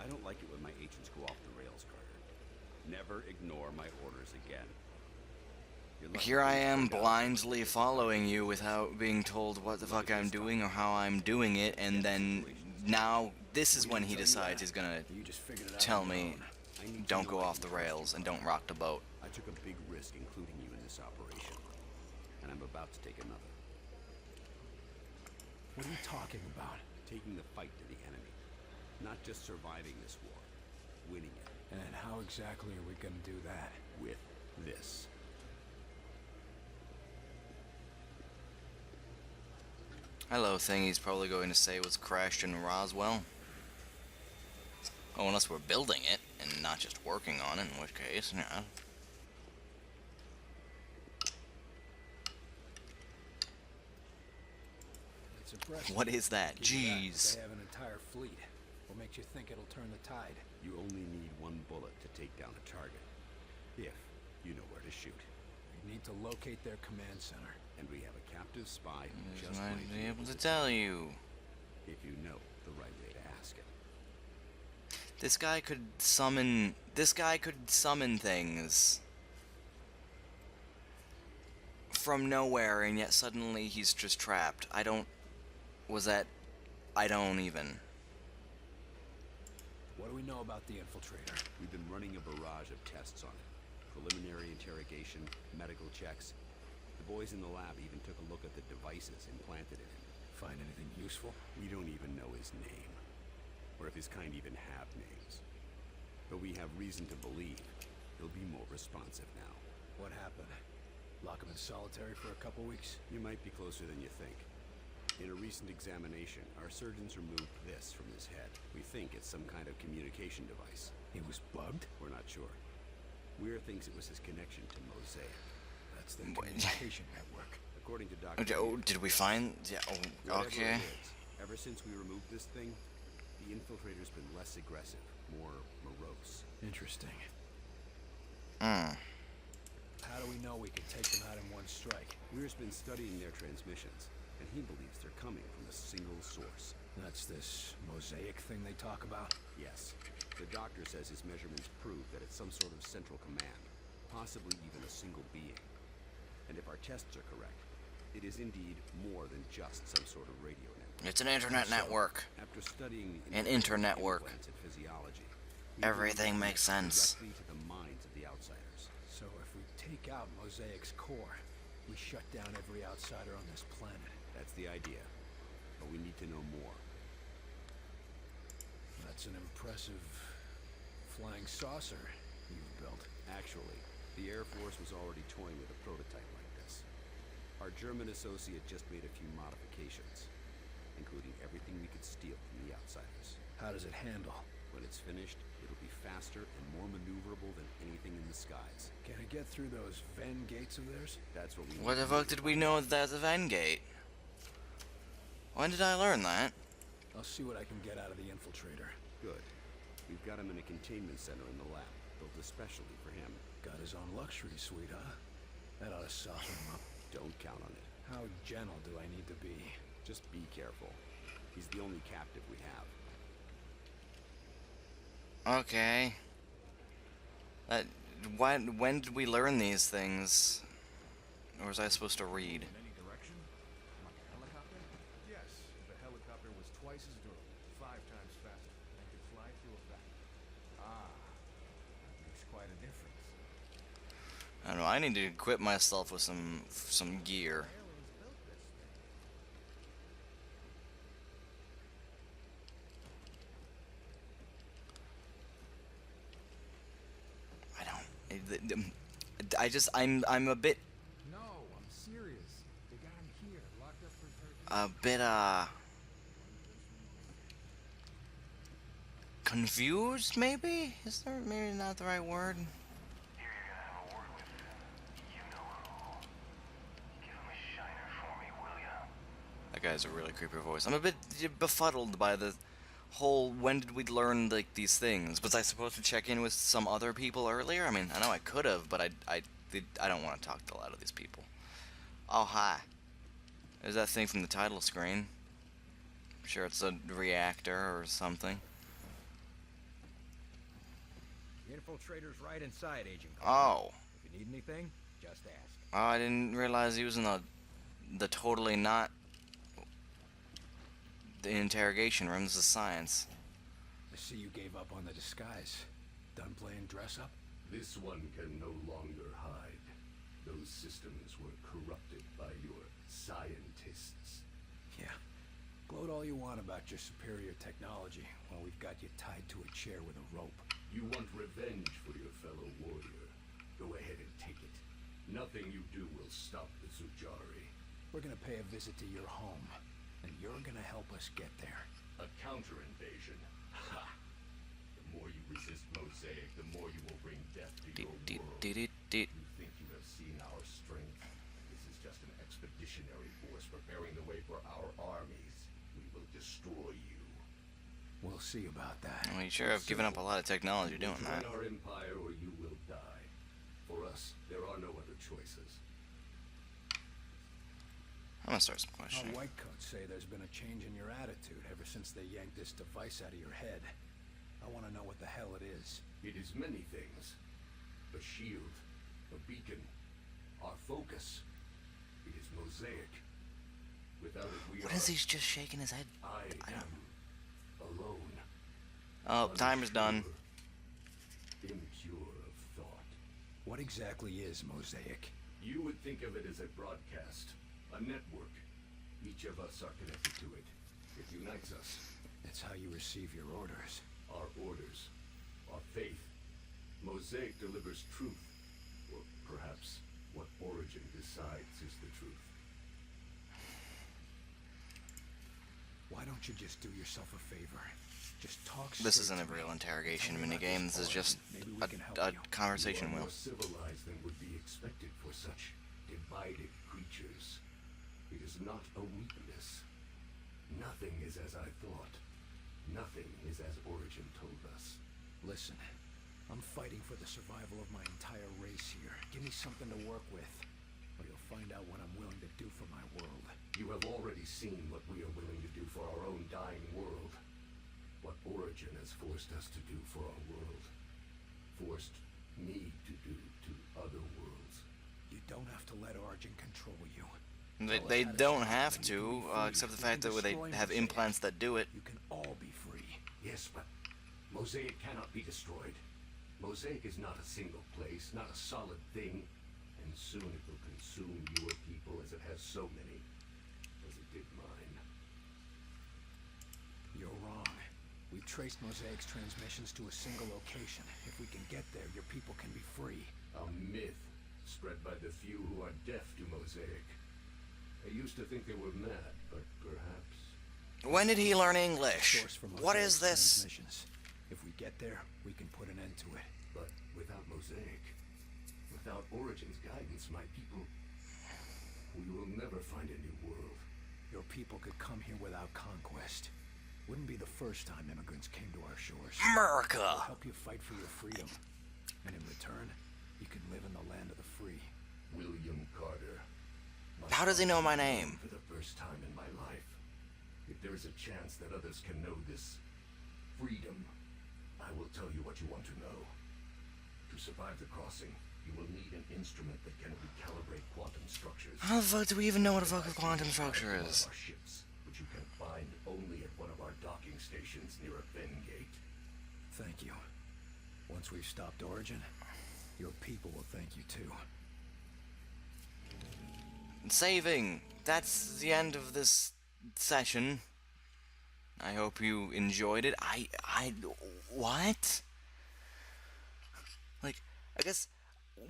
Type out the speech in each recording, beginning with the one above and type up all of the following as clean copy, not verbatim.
don't like it when my agents go off the rails, Carter. Never ignore my orders again. Here I am blindly following you without being told what the fuck I'm doing or how I'm doing it, and then now this is when he decides he's gonna tell me don't go off the rails and don't rock the boat. I took a big risk including you in this operation, and I'm about to take another. What are you talking about? Taking the fight to the enemy. Not just surviving this war, winning it. And how exactly are we gonna do that? With this. Hello thing he's probably going to say was crashed in Roswell. Oh, unless we're building it and not just working on it, in which case, yeah. It's impressive. What is that? Jeez. They have an entire fleet. What makes you think it'll turn the tide? You only need one bullet to take down a target. If you know where to shoot. We need to locate their command center. And we have a captive spy who Just just might might be able to tell you. if you know the right way to ask it. This guy could summon things from nowhere, and yet suddenly he's just trapped. I don't even. What do we know about the infiltrator? We've been running a barrage of tests on it. Preliminary interrogation, medical checks. The boys in the lab even took a look at the devices implanted in him. Find anything useful? We don't even know his name, or if his kind even have names. But we have reason to believe he'll be more responsive now. What happened? Lock him in solitary for a couple weeks? You might be closer than you think. In a recent examination, our surgeons removed this from his head. We think it's some kind of communication device. He was bugged? We're not sure. Weir thinks it was his connection to Mosaic. That's the communication network. According to Dr. Oh, did we find? Yeah. Oh, Whatever okay. it is, ever since we removed this thing, the infiltrator's been less aggressive, more morose. Interesting. Hmm. How do we know we can take them out in one strike? Weir's been studying their transmissions, and he believes they're coming from a single source. That's this mosaic thing they talk about? Yes. The doctor says his measurements prove that it's some sort of central command, possibly even a single being. And if our tests are correct, it is indeed more than just some sort of radio network. It's an internet network. After studying An internetwork. implants and physiology, we Everything believe makes we can sense. directly to the minds of the outsiders. So if we take out Mosaic's core, we shut down every outsider on this planet. That's the idea. But we need to know more. That's an impressive flying saucer you've built. Actually, the Air Force was already toying with a prototype like this. Our German associate just made a few modifications, including everything we could steal from the outsiders. How does it handle? When it's finished, it'll be faster and more maneuverable than anything in the skies. Can it get through those Venn gates of theirs? That's what we What need the to fuck do. did we know that's a Venn gate? When did I learn that? I'll see what I can get out of the infiltrator. Good. We've got him in a containment center in the lab, built especially for him. Got his own luxury suite, huh? That ought to soften him up. Don't count on it. How gentle do I need to be? Just be careful. He's the only captive we have. Okay. When did we learn these things? Or was I supposed to read? In any direction? Like a helicopter? Yes, the helicopter was twice as durable, 5 times faster, and could fly through a vacuum. Ah, that makes quite a difference. I don't know, I need to equip myself with some gear. Aliens built this thing. I'm a bit, No, I'm serious. They got him here, locked up for confused, maybe? Is there maybe not the right word? Here you're gonna have a word with you know who. Give him a shiner for me, will ya? That guy's a really creepy voice. I'm a bit befuddled by the whole when did we learn like these things? Was I supposed to check in with some other people earlier? I mean, I know I could have, but I don't want to talk to a lot of these people. Oh, hi. There's that thing from the title screen. I'm sure it's a reactor or something. The infiltrator's right inside, Agent Carter. Oh. If you need anything, just ask. Oh, I didn't realize he was in the totally not the interrogation room. This is science. I see you gave up on the disguise. Done playing dress up? This one can no longer hide. Those systems were corrupted by your scientists. Yeah. Gloat all you want about your superior technology while we've got you tied to a chair with a rope. You want revenge for your fellow warrior. Go ahead and take it. Nothing you do will stop the Zujari. We're gonna pay a visit to your home, and you're gonna help us get there. A counter-invasion. Ha! The more you resist Mosaic, the more you will bring death to your world. You think you have seen our strength? This is just an expeditionary force preparing the way for our armies. We will destroy you. We'll see about that. Well, you sure have given up a lot of technology You will doing that. join our empire or you will die. For us, there are no other choices. I'm gonna start some Our questioning. whitecoats say there's been a change in your attitude ever since they yanked this device out of your head. I want to know what the hell it is. It is many things. A shield, a beacon, our focus. It is Mosaic. Without it, we What are... is he just shaking his head? I am alone. Oh, timer's done. Impure, impure of thought. What exactly is Mosaic? You would think of it as a broadcast, a network. Each of us are connected to it. It unites us. It's how you receive your orders. Our orders, our faith. Mosaic delivers truth, or perhaps what Origin decides is the truth. Why don't you just do yourself a favor? Just talk This straight isn't a to me. real interrogation Tell me about minigame. this This is origin. just Maybe we a, can help a you. conversation You are wheel. more civilized than would be expected for such divided creatures. It is not a weakness. Nothing is as I thought. Nothing is as Origin told us. Listen, I'm fighting for the survival of my entire race here. Give me something to work with, or you'll find out what I'm willing to do for my world. You have already seen what we are willing to do for our own dying world. What Origin has forced us to do for our world. Forced me to do to other worlds. You don't have to let Origin control you. They don't have to, except the fact that they have implants that do it. You can all be free. Yes, but Mosaic cannot be destroyed. Mosaic is not a single place, not a solid thing, and soon it will consume your people as it has so many, as it did mine. You're wrong. We traced Mosaic's transmissions to a single location. If we can get there, your people can be free. A myth spread by the few who are deaf to Mosaic. I used to think they were mad, but perhaps... When did he learn English? Source for What is Mosaic's this? transmissions. If we get there, we can put an end to it. But without Mosaic, without Origin's guidance, my people... We will never find a new world. Your people could come here without conquest. Wouldn't be the first time immigrants came to our shores. America! We'll help you fight for your freedom. And in return, you can live in the land of the free. William Carter. How does he know my name? For the first time in my life. If there is a chance that others can know this freedom, I will tell you what you want to know. To survive the crossing, you will need an instrument that can recalibrate quantum structures. How the fuck do we even know what a fucking quantum structure One of is? our ships, which you can find only at one of our docking stations near a Fen gate. Thank you. Once we've stopped Origin, your people will thank you too. Saving. That's the end of this session. I hope you enjoyed it. What? Like, I guess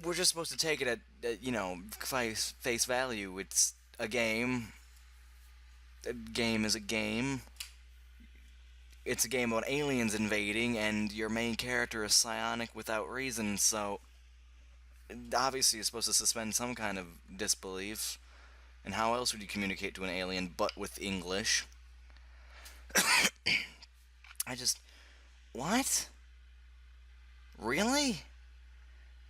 we're just supposed to take it at you know, face value. It's a game. A game is a game. It's a game about aliens invading, and your main character is psionic without reason, so obviously you're supposed to suspend some kind of disbelief. And how else would you communicate to an alien but with English? What? Really?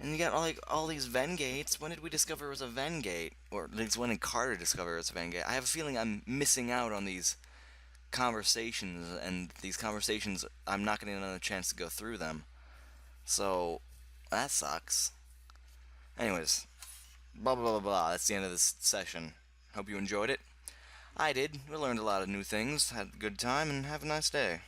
And you got all these Ven gates. When did we discover it was a Ven gate? Or at least when did Carter discover it was a Ven gate? I have a feeling I'm missing out on these conversations, and these conversations, I'm not getting another chance to go through them. So, that sucks. Anyways, blah blah blah blah. That's the end of this session. Hope you enjoyed it. I did. We learned a lot of new things, had a good time, and have a nice day.